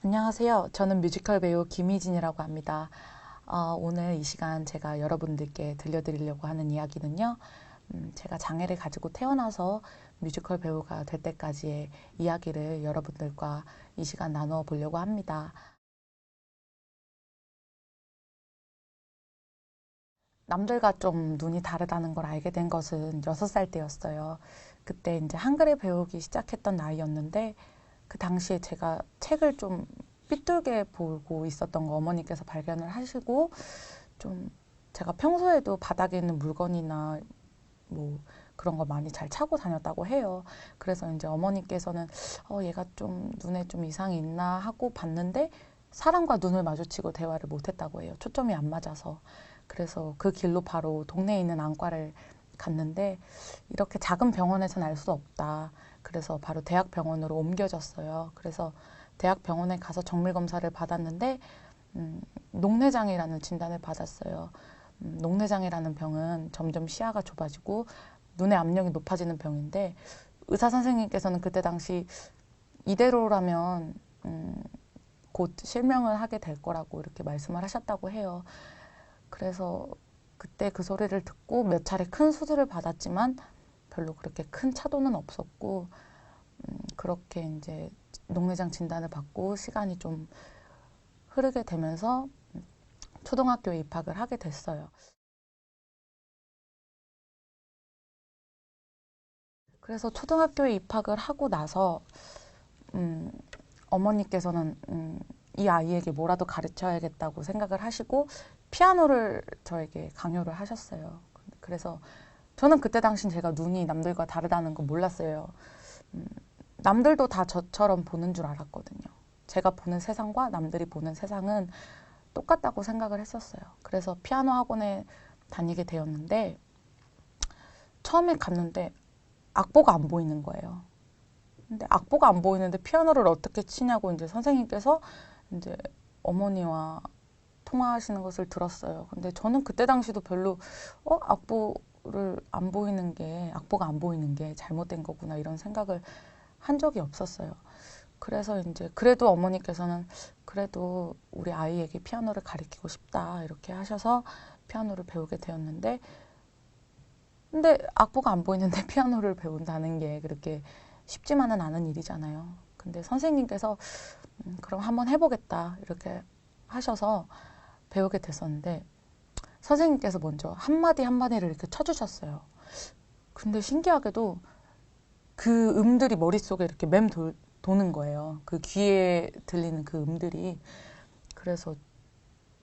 안녕하세요. 저는 뮤지컬 배우 김희진이라고 합니다. 오늘 이 시간 제가 여러분들께 들려드리려고 하는 이야기는요. 제가 장애를 가지고 태어나서 뮤지컬 배우가 될 때까지의 이야기를 여러분들과 이 시간 나누어 보려고 합니다. 남들과 좀 눈이 다르다는 걸 알게 된 것은 6살 때였어요. 그때 이제 한글을 배우기 시작했던 나이였는데 그 당시에 제가 책을 좀 삐뚤게 보고 있었던 거 어머니께서 발견을 하시고 좀 제가 평소에도 바닥에 있는 물건이나 뭐 그런 거 많이 잘 차고 다녔다고 해요. 그래서 이제 어머니께서는 얘가 좀 눈에 좀 이상이 있나 하고 봤는데 사람과 눈을 마주치고 대화를 못 했다고 해요. 초점이 안 맞아서. 그래서 그 길로 바로 동네에 있는 안과를 갔는데 이렇게 작은 병원에서는 알 수 없다. 그래서 바로 대학병원으로 옮겨졌어요. 그래서 대학병원에 가서 정밀검사를 받았는데 녹내장이라는 진단을 받았어요. 녹내장이라는 병은 점점 시야가 좁아지고 눈의 압력이 높아지는 병인데 의사 선생님께서는 그때 당시 이대로라면 곧 실명을 하게 될 거라고 이렇게 말씀을 하셨다고 해요. 그래서 그때 그 소리를 듣고 몇 차례 큰 수술을 받았지만 별로 그렇게 큰 차도는 없었고 그렇게 이제 녹내장 진단을 받고 시간이 좀 흐르게 되면서 초등학교에 입학을 하게 됐어요. 그래서 초등학교에 입학을 하고 나서 음, 어머니께서는 이 아이에게 뭐라도 가르쳐야겠다고 생각을 하시고 피아노를 저에게 강요를 하셨어요. 그래서 저는 그때 당시 제가 눈이 남들과 다르다는 거 몰랐어요. 남들도 다 저처럼 보는 줄 알았거든요. 제가 보는 세상과 남들이 보는 세상은 똑같다고 생각을 했었어요. 그래서 피아노 학원에 다니게 되었는데 처음에 갔는데 악보가 안 보이는 거예요. 근데 악보가 안 보이는데 피아노를 어떻게 치냐고 이제 선생님께서 이제 어머니와 통화하시는 것을 들었어요. 근데 저는 그때 당시도 별로 악보를 안 보이는 게 악보가 안 보이는 게 잘못된 거구나 이런 생각을 한 적이 없었어요. 그래서 이제 그래도 어머니께서는 그래도 우리 아이에게 피아노를 가르치고 싶다 이렇게 하셔서 피아노를 배우게 되었는데 근데 악보가 안 보이는데 피아노를 배운다는 게 그렇게 쉽지만은 않은 일이잖아요. 근데 선생님께서 그럼 한번 해보겠다 이렇게 하셔서 배우게 됐었는데 선생님께서 먼저 한마디 한마디를 이렇게 쳐주셨어요. 근데 신기하게도 그 음들이 머릿속에 이렇게 도는 거예요. 그 귀에 들리는 그 음들이. 그래서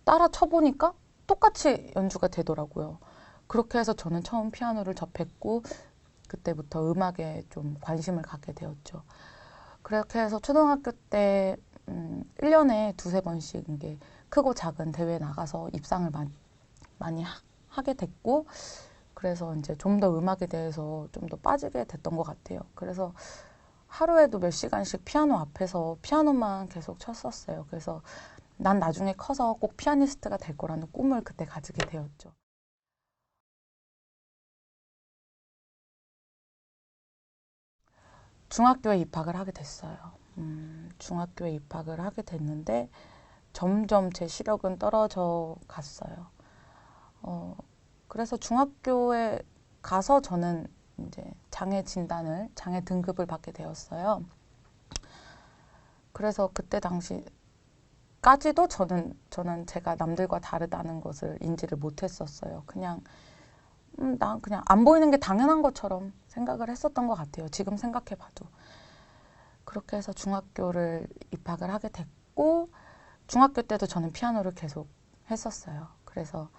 따라 쳐보니까 똑같이 연주가 되더라고요. 그렇게 해서 저는 처음 피아노를 접했고 그때부터 음악에 좀 관심을 갖게 되었죠. 그렇게 해서 초등학교 때 1년에 두세 번씩 이게 크고 작은 대회에 나가서 입상을 많이 하게 됐고 그래서 이제 좀 더 음악에 대해서 좀 더 빠지게 됐던 것 같아요. 그래서 하루에도 몇 시간씩 피아노 앞에서 피아노만 계속 쳤었어요. 그래서 난 나중에 커서 꼭 피아니스트가 될 거라는 꿈을 그때 가지게 되었죠. 중학교에 입학을 하게 됐어요. 중학교에 입학을 하게 됐는데 점점 제 시력은 떨어져 갔어요. 그래서 중학교에 가서 저는 이제 장애 등급을 받게 되었어요. 그래서 그때 당시까지도 저는 제가 남들과 다르다는 것을 인지를 못했었어요. 난 그냥 안 보이는 게 당연한 것처럼 생각을 했었던 것 같아요. 지금 생각해봐도. 그렇게 해서 중학교를 입학을 하게 됐고, 중학교 때도 저는 피아노를 계속 했었어요. 그래서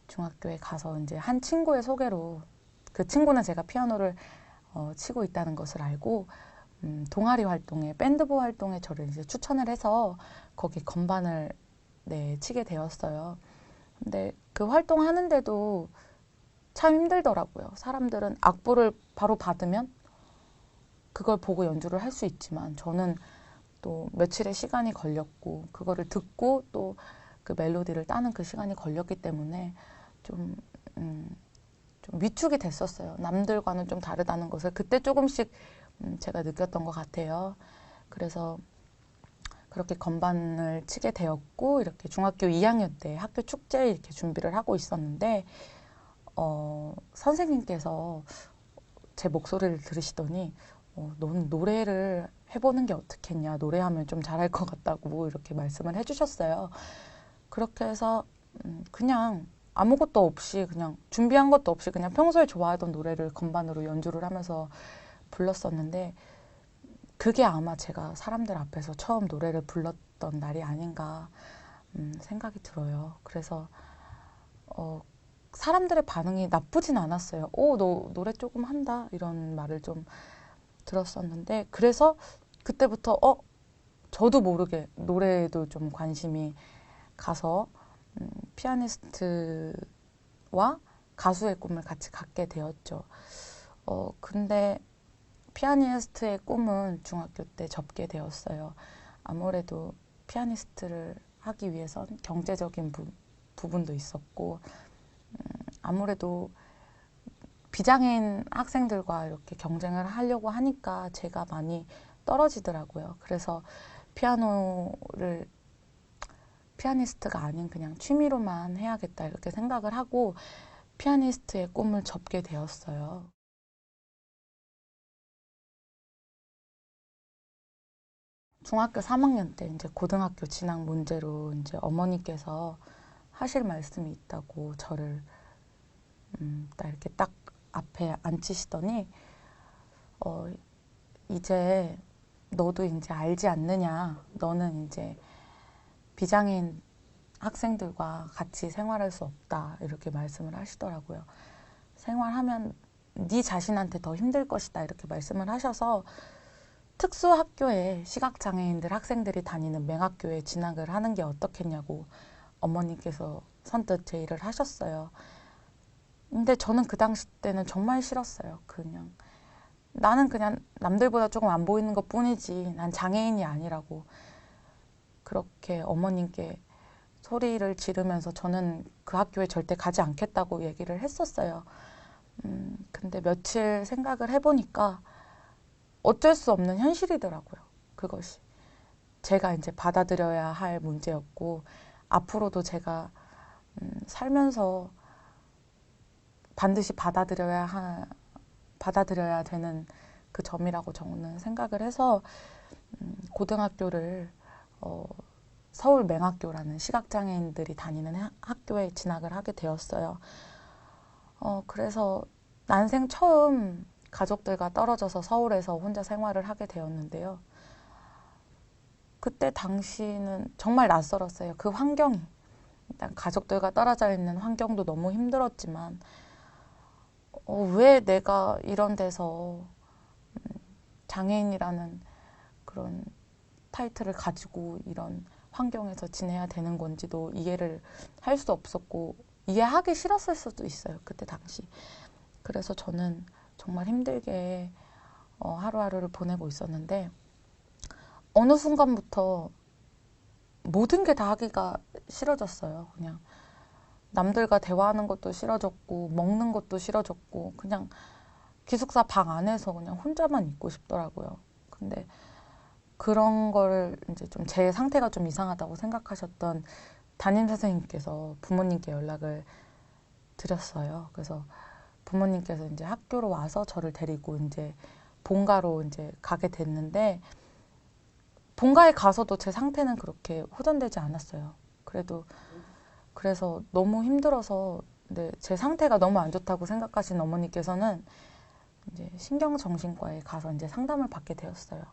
중학교에 가서 이제 한 친구의 소개로 그 친구는 제가 피아노를 치고 있다는 것을 알고 동아리 활동에 밴드부 활동에 저를 이제 추천을 해서 거기 건반을 치게 되었어요. 근데 그 활동하는데도 참 힘들더라고요. 사람들은 악보를 바로 받으면 그걸 보고 연주를 할 수 있지만 저는 또 며칠의 시간이 걸렸고 그거를 듣고 또 그 멜로디를 따는 그 시간이 걸렸기 때문에 좀, 좀 위축이 됐었어요. 남들과는 좀 다르다는 것을 그때 조금씩 제가 느꼈던 것 같아요. 그래서 그렇게 건반을 치게 되었고 이렇게 중학교 2학년 때 학교 축제에 이렇게 준비를 하고 있었는데 선생님께서 제 목소리를 들으시더니 너는 노래를 해보는 게 어떻겠냐. 노래하면 좀 잘할 것 같다고 이렇게 말씀을 해주셨어요. 그렇게 해서 그냥 아무것도 없이 그냥 준비한 것도 없이 그냥 평소에 좋아하던 노래를 건반으로 연주를 하면서 불렀었는데 그게 아마 제가 사람들 앞에서 처음 노래를 불렀던 날이 아닌가 생각이 들어요. 그래서 사람들의 반응이 나쁘진 않았어요. 너 노래 조금 한다 이런 말을 좀 들었었는데 그래서 그때부터 저도 모르게 노래에도 좀 관심이 가서 피아니스트와 가수의 꿈을 같이 갖게 되었죠. 근데 피아니스트의 꿈은 중학교 때 접게 되었어요. 아무래도 피아니스트를 하기 위해선 경제적인 부분도 있었고 아무래도 비장애인 학생들과 이렇게 경쟁을 하려고 하니까 제가 많이 떨어지더라고요. 그래서 피아니스트가 아닌 그냥 취미로만 해야겠다 이렇게 생각을 하고 피아니스트의 꿈을 접게 되었어요. 중학교 3학년 때 이제 고등학교 진학 문제로 이제 어머니께서 하실 말씀이 있다고 저를 딱 이렇게 딱 앞에 앉히시더니 이제 너도 이제 알지 않느냐. 너는 이제 비장애인 학생들과 같이 생활할 수 없다. 이렇게 말씀을 하시더라고요. 생활하면 네 자신한테 더 힘들 것이다. 이렇게 말씀을 하셔서 특수학교에 시각장애인들 학생들이 다니는 맹학교에 진학을 하는 게 어떻겠냐고 어머니께서 선뜻 제의를 하셨어요. 근데 저는 그 당시 때는 정말 싫었어요. 나는 그냥 남들보다 조금 안 보이는 것 뿐이지 난 장애인이 아니라고 그렇게 어머님께 소리를 지르면서 저는 그 학교에 절대 가지 않겠다고 얘기를 했었어요. 근데 며칠 생각을 해보니까 어쩔 수 없는 현실이더라고요. 그것이. 제가 이제 받아들여야 할 문제였고 앞으로도 제가 살면서 반드시 받아들여야 되는 그 점이라고 저는 생각을 해서 고등학교를 서울 맹학교라는 시각장애인들이 다니는 학교에 진학을 하게 되었어요. 그래서 난생 처음 가족들과 떨어져서 서울에서 혼자 생활을 하게 되었는데요. 그때 당시는 정말 낯설었어요. 그 환경이. 일단 가족들과 떨어져 있는 환경도 너무 힘들었지만 왜 내가 이런 데서 장애인이라는 그런 타이틀을 가지고 이런 환경에서 지내야 되는 건지도 이해를 할 수 없었고 이해하기 싫었을 수도 있어요. 그때 당시. 그래서 저는 정말 힘들게 하루하루를 보내고 있었는데 어느 순간부터 모든 게 다 하기가 싫어졌어요. 그냥 남들과 대화하는 것도 싫어졌고 먹는 것도 싫어졌고 그냥 기숙사 방 안에서 그냥 혼자만 있고 싶더라고요. 근데 그런 거를 이제 좀 제 상태가 좀 이상하다고 생각하셨던 담임 선생님께서 부모님께 연락을 드렸어요. 그래서 부모님께서 이제 학교로 와서 저를 데리고 이제 본가로 이제 가게 됐는데 본가에 가서도 제 상태는 그렇게 호전되지 않았어요. 그래서 너무 힘들어서 근데 제 상태가 너무 안 좋다고 생각하신 어머니께서는 이제 신경정신과에 가서 이제 상담을 받게 되었어요.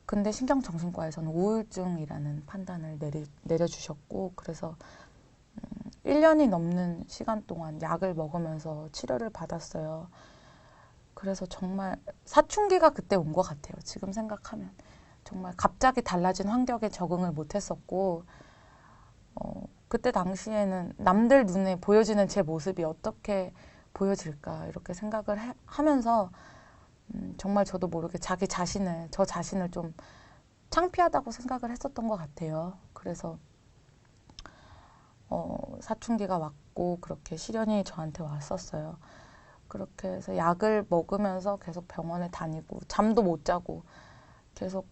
근데 신경정신과에서는 우울증이라는 판단을 내려주셨고 그래서 1년이 넘는 시간 동안 약을 먹으면서 치료를 받았어요. 그래서 정말 사춘기가 그때 온 것 같아요. 지금 생각하면. 정말 갑자기 달라진 환경에 적응을 못했었고 그때 당시에는 남들 눈에 보여지는 제 모습이 어떻게 보여질까 이렇게 생각을 하면서 정말 저도 모르게 저 자신을 좀 창피하다고 생각을 했었던 것 같아요. 그래서 사춘기가 왔고 그렇게 시련이 저한테 왔었어요. 그렇게 해서 약을 먹으면서 계속 병원에 다니고 잠도 못 자고 계속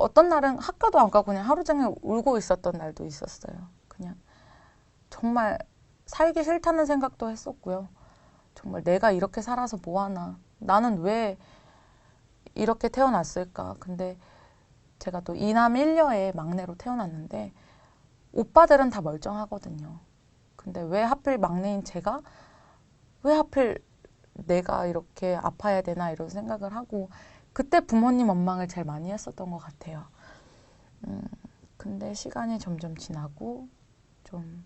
어떤 날은 학교도 안 가고 그냥 하루 종일 울고 있었던 날도 있었어요. 그냥 정말 살기 싫다는 생각도 했었고요. 정말 내가 이렇게 살아서 뭐하나. 나는 왜 이렇게 태어났을까. 근데 제가 또 이남 일녀의 막내로 태어났는데 오빠들은 다 멀쩡하거든요. 근데 왜 하필 막내인 제가 왜 하필 내가 이렇게 아파야 되나 이런 생각을 하고 그때 부모님 원망을 제일 많이 했었던 것 같아요. 근데 시간이 점점 지나고 좀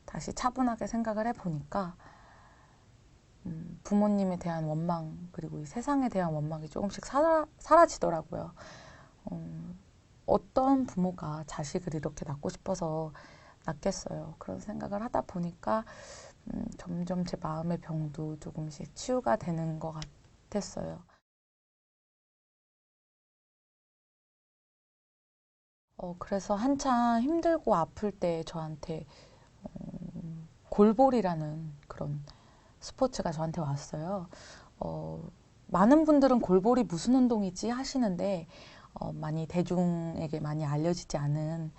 다시 차분하게 생각을 해보니까 부모님에 대한 원망 그리고 이 세상에 대한 원망이 조금씩 사라지더라고요. 어떤 부모가 자식을 이렇게 낳고 싶어서 낳겠어요. 그런 생각을 하다 보니까 점점 제 마음의 병도 조금씩 치유가 되는 것 같았어요. 그래서 한참 힘들고 아플 때 저한테 골볼이라는 그런 스포츠가 저한테 왔어요. 많은 분들은 골볼이 무슨 운동이지 하시는데 많이 대중에게 많이 알려지지 않은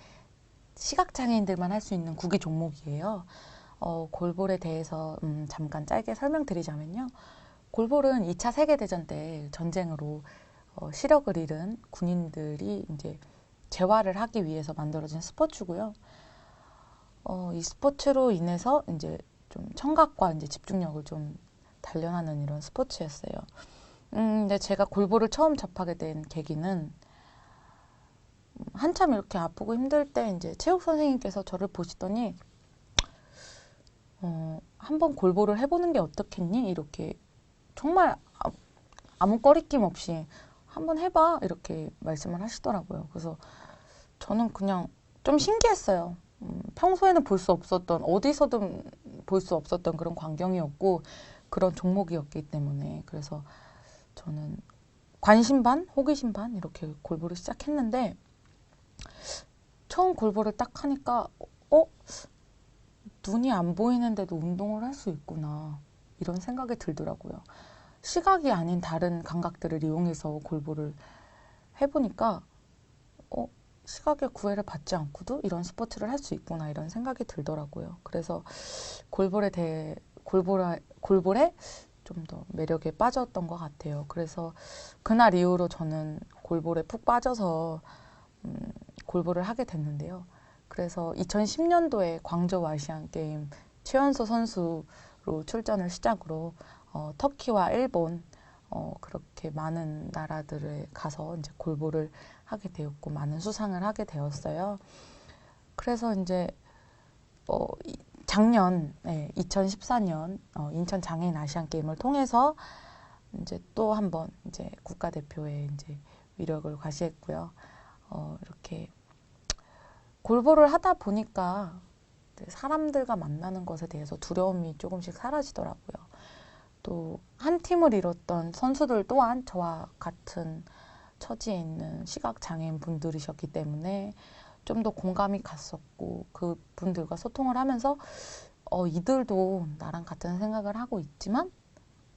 시각장애인들만 할 수 있는 구기 종목이에요. 골볼에 대해서 잠깐 짧게 설명드리자면요. 골볼은 2차 세계대전 때 전쟁으로 시력을 잃은 군인들이 이제 재활을 하기 위해서 만들어진 스포츠고요. 이 스포츠로 인해서 이제 좀 청각과 이제 집중력을 좀 단련하는 이런 스포츠였어요. 근데 제가 골볼을 처음 접하게 된 계기는 한참 이렇게 아프고 힘들 때 이제 체육 선생님께서 저를 보시더니 한번 골볼을 해보는 게 어떻겠니? 이렇게 정말 아무 꺼리낌 없이 한번 해봐 이렇게 말씀을 하시더라고요. 그래서 저는 그냥 좀 신기했어요. 평소에는 볼 수 없었던 어디서든 볼 수 없었던 그런 광경이었고 그런 종목이었기 때문에 그래서 저는 관심 반 호기심 반 이렇게 골볼을 시작했는데 처음 골볼을 딱 하니까 눈이 안 보이는데도 운동을 할 수 있구나 이런 생각이 들더라고요. 시각이 아닌 다른 감각들을 이용해서 골볼을 해보니까 시각의 구애를 받지 않고도 이런 스포츠를 할 수 있구나 이런 생각이 들더라고요. 그래서 골볼에 좀 더 매력에 빠졌던 것 같아요. 그래서 그날 이후로 저는 골볼에 푹 빠져서 골볼을 하게 됐는데요. 그래서 2010년도에 광저우 아시안 게임 최연소 선수로 출전을 시작으로 터키와 일본 그렇게 많은 나라들에 가서 이제 골볼을 하게 되었고 많은 수상을 하게 되었어요. 그래서 이제 작년 2014년 인천 장애인 아시안 게임을 통해서 이제 또 한번 이제 국가대표에 이제 위력을 과시했고요. 이렇게 골볼을 하다 보니까 사람들과 만나는 것에 대해서 두려움이 조금씩 사라지더라고요. 또 한 팀을 이뤘던 선수들 또한 저와 같은 처지에 있는 시각장애인 분들이셨기 때문에 좀 더 공감이 갔었고 그분들과 소통을 하면서 이들도 나랑 같은 생각을 하고 있지만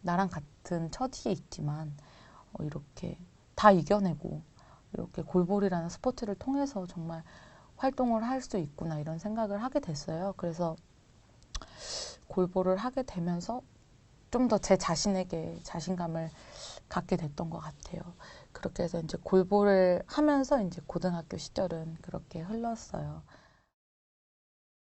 나랑 같은 처지에 있지만 이렇게 다 이겨내고 이렇게 골볼이라는 스포츠를 통해서 정말 활동을 할 수 있구나 이런 생각을 하게 됐어요. 그래서 골볼을 하게 되면서 좀 더 제 자신에게 자신감을 갖게 됐던 것 같아요. 그렇게 해서 이제 골볼을 하면서 이제 고등학교 시절은 그렇게 흘렀어요.